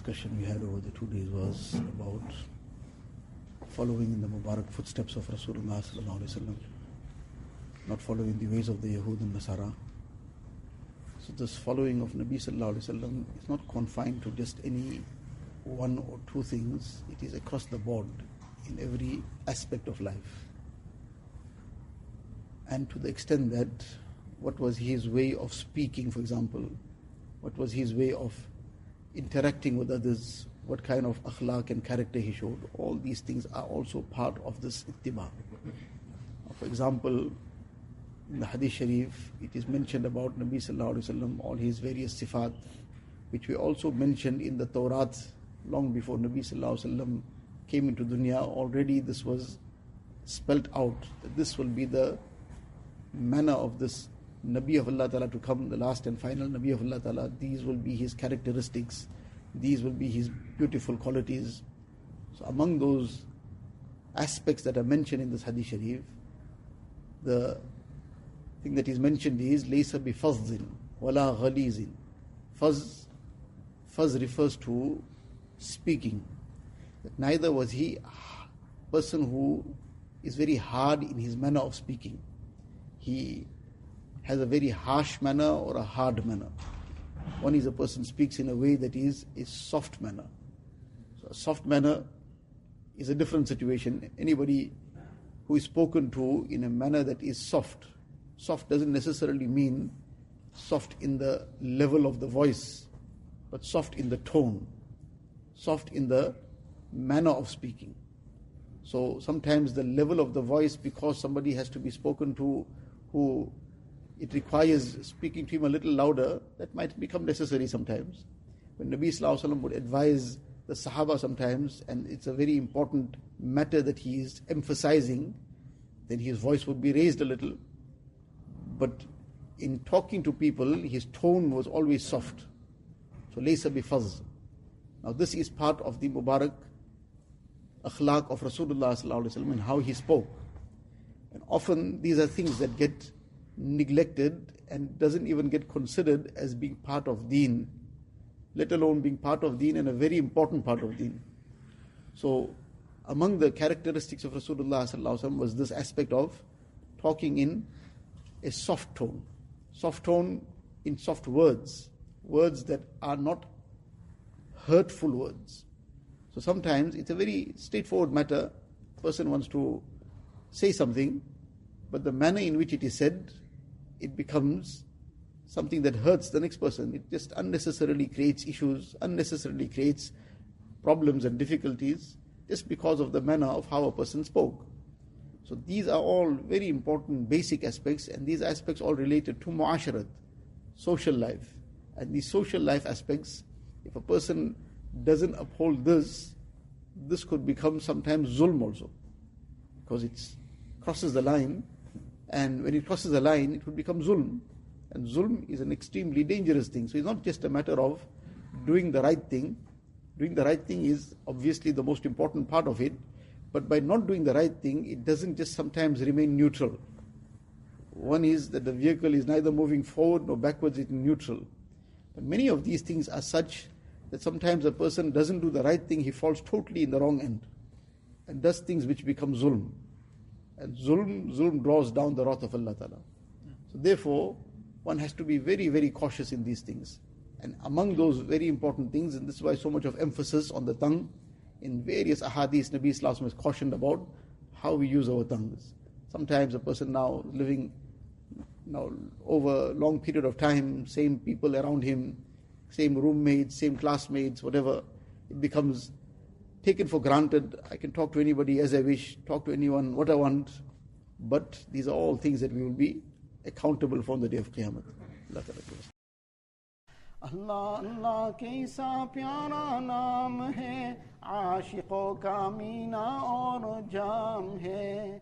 discussion we had over the 2 days was about following in the Mubarak footsteps of Rasulullah sallallahu alaihi wasallam, not following the ways of the Yahud and Nasara. So this following of Nabi sallallahu alaihi wasallam is not confined to just any one or two things. It is across the board in every aspect of life. And to the extent that what was his way of speaking, for example, what was his way of interacting with others, what kind of akhlaq and character he showed, all these things are also part of this ittiba. For example, in the Hadith Sharif, it is mentioned about Nabi sallallahu alaihi wasallam, all his various sifat, which we also mentioned in the Tawrat long before Nabi sallallahu alaihi wasallam came into dunya. Already this was spelt out, that this will be the manner of this Nabi of Allah Ta'ala to come, the last and final Nabi of Allah Ta'ala. These will be his characteristics, these will be his beautiful qualities. So among those aspects that are mentioned in this Hadith Sharif, the thing that is mentioned is laysa bi fazzin wala ghalizin. Faz refers to speaking. That neither was he a person who is very hard in his manner of speaking. He has a very harsh manner or a hard manner. One is a person speaks in a way that is a soft manner. So a soft manner is a different situation. Anybody who is spoken to in a manner that is soft. Soft doesn't necessarily mean soft in the level of the voice, but soft in the tone, soft in the manner of speaking. So sometimes the level of the voice, because somebody has to be spoken to who it requires speaking to him a little louder, that might become necessary sometimes. When Nabi sallallahu alaihi wasallam would advise the Sahaba sometimes, and it's a very important matter that he is emphasizing, then his voice would be raised a little. But in talking to people, his tone was always soft. So laysa bi fazz. Now this is part of the Mubarak akhlaq of Rasulullah sallallahu alaihi wasallam and how he spoke. And often these are things that get neglected and doesn't even get considered as being part of deen, let alone being part of deen and a very important part of deen. So among the characteristics of Rasulullah sallallahu alaihi wasallam was this aspect of talking in a soft tone in soft words that are not hurtful words. So sometimes it's a very straightforward matter. A person wants to say something, but the manner in which it is said, it becomes something that hurts the next person. It just unnecessarily creates issues, unnecessarily creates problems and difficulties, just because of the manner of how a person spoke. So these are all very important basic aspects, and these aspects all related to mu'asharat, social life. And these social life aspects, if a person doesn't uphold this could become sometimes zulm also, because it crosses the line. And when it crosses the line, it would become zulm. And zulm is an extremely dangerous thing. So it's not just a matter of doing the right thing. Doing the right thing is obviously the most important part of it. But by not doing the right thing, it doesn't just sometimes remain neutral. One is that the vehicle is neither moving forward nor backwards, it's neutral. But many of these things are such that sometimes a person doesn't do the right thing, he falls totally in the wrong end and does things which become zulm. And zulm draws down the wrath of Allah Ta'ala. So therefore, one has to be very, very cautious in these things. And among those very important things, and this is why so much of emphasis on the tongue, in various ahadith, Nabi Sallallahu Alaihi Wasallam has cautioned about how we use our tongues. Sometimes a person now living over a long period of time, same people around him, same roommates, same classmates, whatever, it becomes taken for granted. I can talk to anybody as I wish, talk to anyone what I want, but these are all things that we will be accountable for on the day of Qiyamah. Allah Allah kaisa pyara naam hai, aashiqon ka meena aur jaam hai.